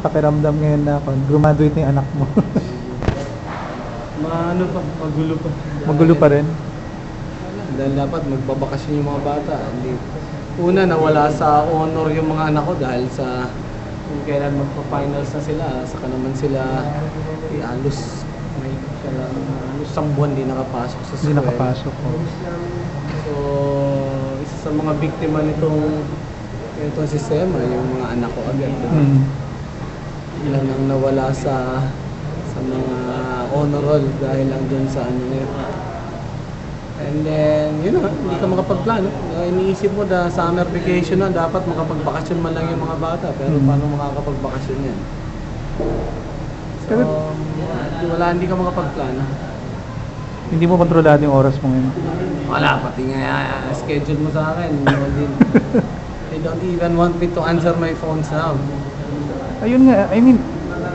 pakiramdam ngayon na graduate na yung anak mo? Magulo pa. Magulo pa rin? Dahil dapat magbabakasyon yung mga bata. Una, nawala sa honor yung mga anak ko dahil sa kung kailan magpa-finals na sila, saka naman sila halos may halos isang buwan di nakapasok sa school. Hindi nakapasok. So, isa sa mga biktima nitong sistema, yung mga anak ko agad. Ilan ang nawala sa mga honor roll dahil lang dun sa ano yun. And then, yun na, hindi ka makapagplano. Iniisip mo na summer vacation na, dapat makapagbakasyon man lang yung mga bata. Pero paano makakapagbakasyon yan? So, hindi ka makapagplano. Hindi mo kontrolado yung oras mo ngayon? Wala, pati nga schedule mo sa akin. They don't even want me to answer my phones now. Ayun nga, I mean,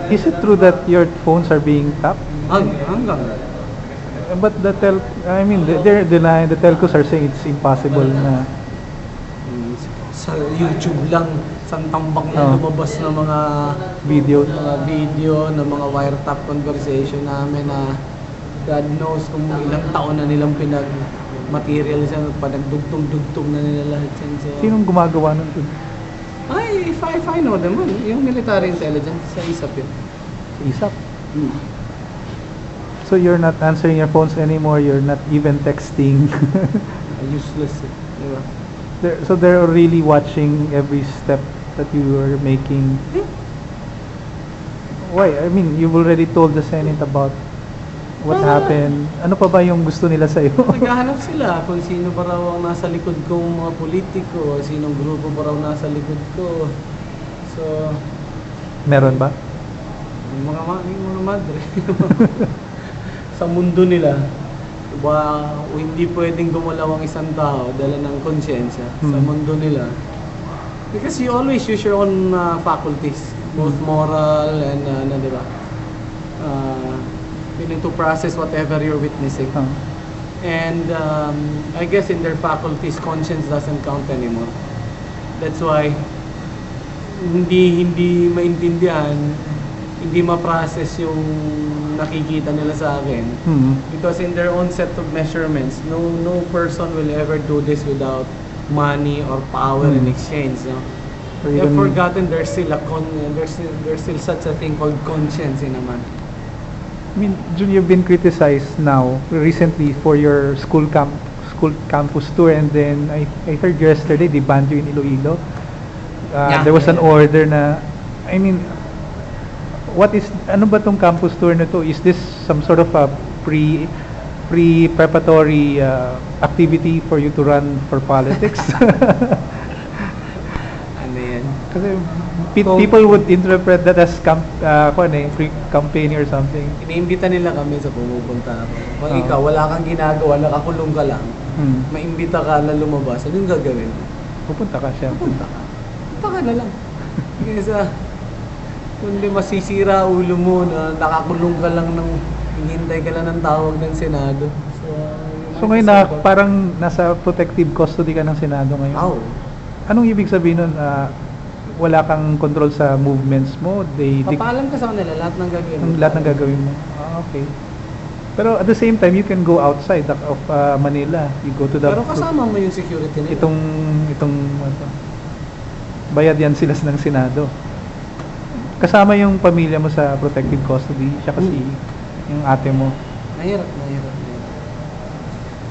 is it true that your phones are being tapped? Hanggang. But the they're denying, the telcos are saying it's impossible na. Sa YouTube lang, santambak na lumabas na mga video na mga wiretap conversation namin na God knows kung ilang taon na nilang material siya, panagdugtong-dugtong na nila lahat yan. So, sinong gumagawa nun dun? If I know them, yung military intelligence sa ISAP yun. Sa ISAP? So you're not answering your phones anymore, you're not even texting. Useless eh. Diba? So they're really watching every step that you are making. Why? I mean, you've already told the Senate about what happened. Ano pa ba yung gusto nila sa'yo? Naghahanap sila kung sino ba raw ang nasa likod kong mga politiko, sinong grupo ba raw nasa likod ko. So, meron ba? Yung mga madre. Sa mundo nila, diba, hindi pwedeng gumalaw ang isang tao dala ng konsyensya sa mundo nila. Because you always use your own faculties, both moral and diba? To process whatever you're witnessing. And I guess in their faculties, conscience doesn't count anymore. That's why hindi maintindihan, hindi ma-process yung nakikita nila sa akin. Because in their own set of measurements, no person will ever do this without money or power in exchange. No? They have forgotten there's still such a thing called conscience in a man. I mean, Jun, you've been criticized now recently for your school campus tour, and then I heard yesterday they banned you in Iloilo. There was an order na, I mean, ano ba tong campus tour na to? Is this some sort of a pre-preparatory activity for you to run for politics? Ano yan? Kasi people would interpret that as pre-campaign or something. Iniimbita nila kami sa pumupunta ako. Kung ikaw, wala kang ginagawa, nakakulong ka lang, maimbita ka na lumabas, anong gagawin? Pupunta ka siya. Punta ka na lang. Kaysa, kundi masisira ulo mo na nakakulong ka lang hinihintay ka lang ng tawag ng Senado. So ngayon parang nasa protective custody ka ng Senado ngayon? Anong ibig sabihin nun? Wala kang control sa movements mo? Papaalam ka sa kanila lahat ng gagawin mo. Lahat ng gagawin mo? Okay. Pero at the same time, you can go outside of Manila. You go to the... Pero kasama mo yung security nila. Itong bayad yan sila ng Senado. Kasama yung pamilya mo sa protective custody. Siya kasi yung ate mo. Mahirap.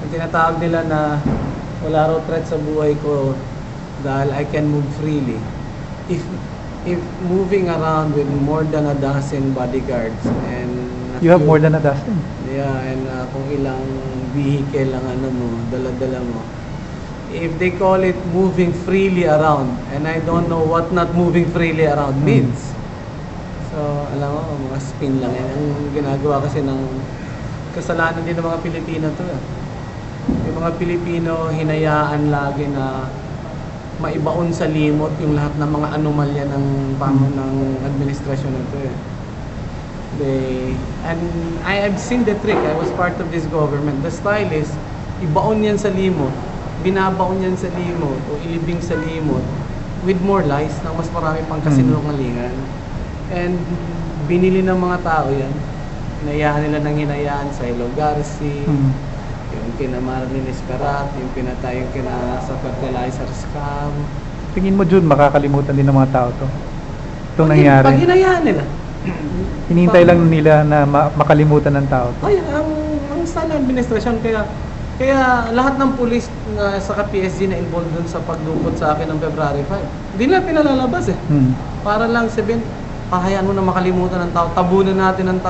Ang tinatawag nila na wala raw threat sa buhay ko dahil I can move freely. If moving around with more than a dozen bodyguards and you have more than a dozen? Yeah, and kung ilang vehicle ang dala-dala mo. If they call it moving freely around, and I don't know what not moving freely around means. So, alam mo, mga spin lang yan. Ang ginagawa kasi ng kasalanan din ng mga Pilipino to. Yung mga Pilipino hinayaan lagi na maibaon sa limot yung lahat ng mga anomalya ng administrasyon nito and I've seen the trick. I was part of this government. The style is ibaon yan sa limot, binabaon yan sa limot o ilibing sa limot with more lies na mas marami pang kasinungalingan. And binili ng mga tao yan. Hinayaan nila ng hinayaan sa Hello Garci, yung kina Marlene Esperat, yung pinatay yung kina sa fertilizer scam. Tingin mo, Jun, makakalimutan din ng mga tao to? Itong nangyari. Pag hinayaan nila. Hinintay lang nila na makalimutan ng tao to. Ay, ang style ng administrasyon, kaya lahat ng pulis na sa PSG na involved dun sa pagdukot sa akin ng February 5, hindi nila pinalalabas eh. Para lang sabihin, pahayaan mo na makalimutan ng tao, tabunan natin ng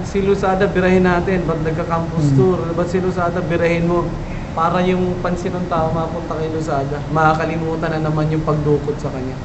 si Luzada, birahin natin, ba't nagka-campus tour, ba't si Luzada, birahin mo, para yung pansin ng tao mapunta kay Luzada, makakalimutan na naman yung pagdukot sa kanya.